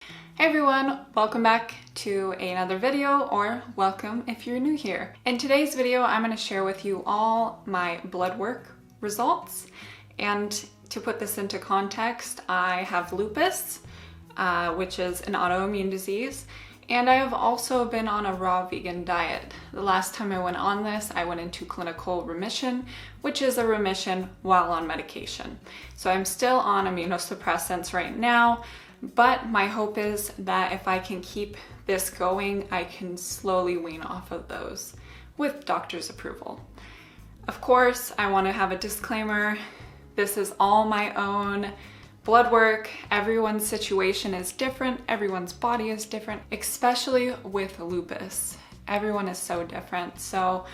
Hey everyone, welcome back to another video, or welcome if you're new here. In today's video, I'm going to share with you all my blood work results. And to put this into context, I have lupus, which is an autoimmune disease, and I have also been on a raw vegan diet. The last time I went on this, I went into clinical remission, which is a remission while on medication. So I'm still on immunosuppressants right now, but my hope is that if I can keep this going, I can slowly wean off of those with doctor's approval. Of course, I want to have a disclaimer. This is all my own blood work. Everyone's situation is different. Everyone's body is different, especially with lupus. Everyone is so different. So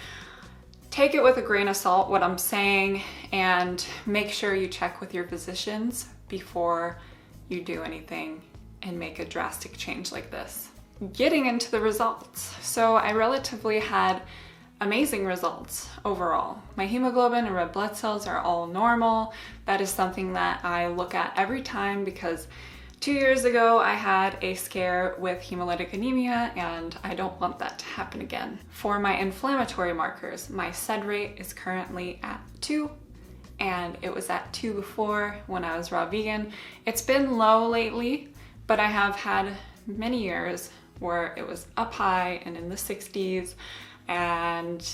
take it with a grain of salt, what I'm saying, and make sure you check with your physicians before you do anything and make a drastic change like this. Getting into the results. So I relatively had amazing results overall. My hemoglobin and red blood cells are all normal. That is something that I look at every time because 2 years ago I had a scare with hemolytic anemia and I don't want that to happen again. For my inflammatory markers, my SED rate is currently at 2. And it was at 2 before when I was raw vegan. It's been low lately, but I have had many years where it was up high and in the 60s, and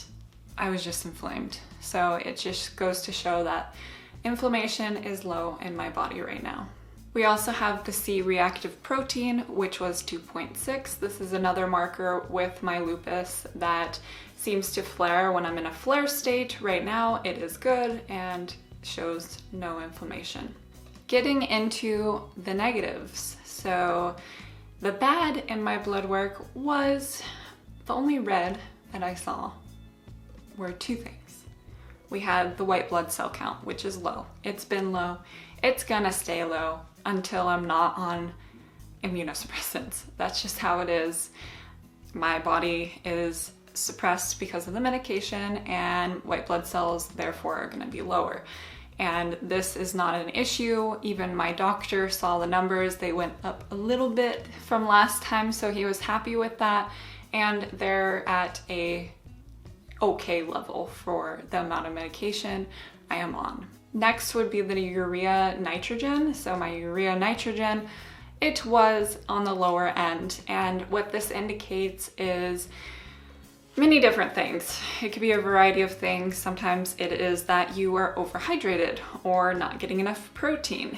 I was just inflamed. So it just goes to show that inflammation is low in my body right now. We also have the c-reactive protein, which was 2.6. This is another marker with my lupus that seems to flare when I'm in a flare state. Right now it is good and shows no inflammation. Getting into the negatives. So the bad in my blood work was the only red that I saw were two things. We had the white blood cell count, which is low. It's been low. It's gonna stay low until I'm not on immunosuppressants. That's just how it is. My body is suppressed because of the medication, and white blood cells therefore are going to be lower. And this is not an issue. Even my doctor saw the numbers. They went up a little bit from last time, so he was happy with that. And they're at a okay level for the amount of medication I am on. Next would be the urea nitrogen. So my urea nitrogen, it was on the lower end. And what this indicates is many different things. It could be a variety of things. Sometimes it is that you are overhydrated or not getting enough protein.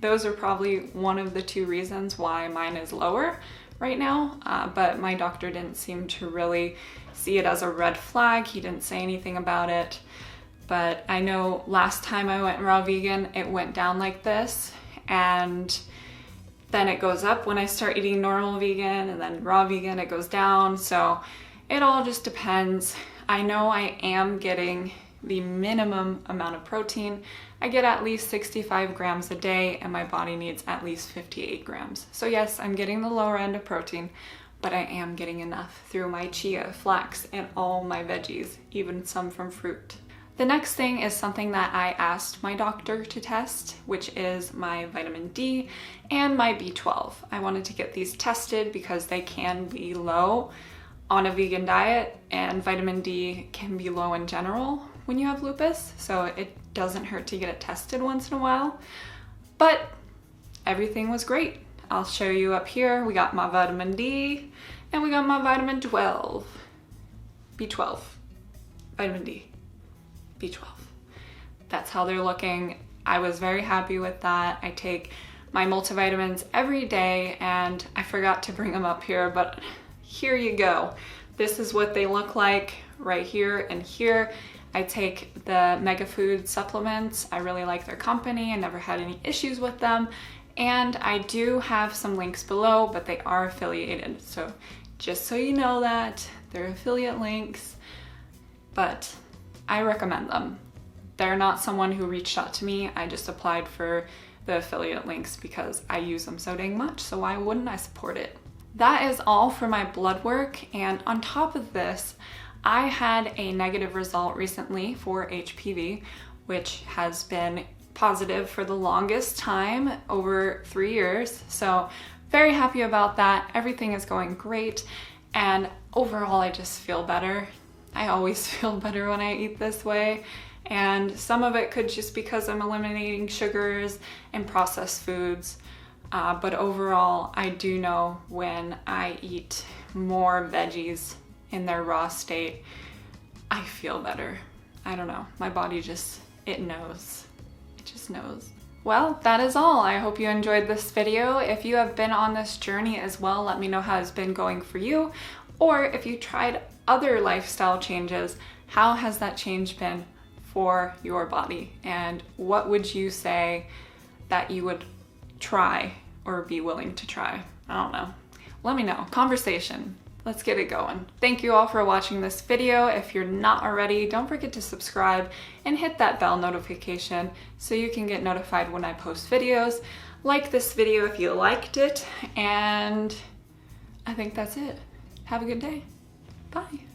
Those are probably one of the two reasons why mine is lower right now, but my doctor didn't seem to really see it as a red flag. He didn't say anything about it. But I know last time I went raw vegan, it went down like this, and then it goes up when I start eating normal vegan, and then raw vegan, it goes down. So it all just depends. I know I am getting the minimum amount of protein. I get at least 65 grams a day, and my body needs at least 58 grams. So yes, I'm getting the lower end of protein, but I am getting enough through my chia, flax, and all my veggies, even some from fruit. The next thing is something that I asked my doctor to test, which is my vitamin D and my B12. I wanted to get these tested because they can be low on a vegan diet, and vitamin D can be low in general when you have lupus, so it doesn't hurt to get it tested once in a while. But everything was great. I'll show you up here. We got my vitamin D and we got my vitamin 12. B12. Vitamin D. B12. That's how they're looking. I was very happy with that. I take my multivitamins every day, and I forgot to bring them up here, but here you go. This is what they look like right here and here. I take the Mega Food supplements. I really like their company. I never had any issues with them. And I do have some links below, but they are affiliated. So just so you know that, they're affiliate links, but I recommend them. They're not someone who reached out to me. I just applied for the affiliate links because I use them so dang much. So why wouldn't I support it? That is all for my blood work, and on top of this, I had a negative result recently for HPV, which has been positive for the longest time, over 3 years. So very happy about that. Everything is going great, and overall I just feel better. I always feel better when I eat this way, and some of it could just because I'm eliminating sugars and processed foods, but overall I do know when I eat more veggies in their raw state, I feel better. I don't know, my body just, it knows. It just knows. Well, that is all. I hope you enjoyed this video. If you have been on this journey as well, let me know how it's been going for you. Or if you tried other lifestyle changes, how has that change been for your body? And what would you say that you would try or be willing to try? I don't know. Let me know. Conversation. Let's get it going. Thank you all for watching this video. If you're not already, don't forget to subscribe and hit that bell notification so you can get notified when I post videos. Like this video if you liked it, and I think that's it. Have a good day. Bye.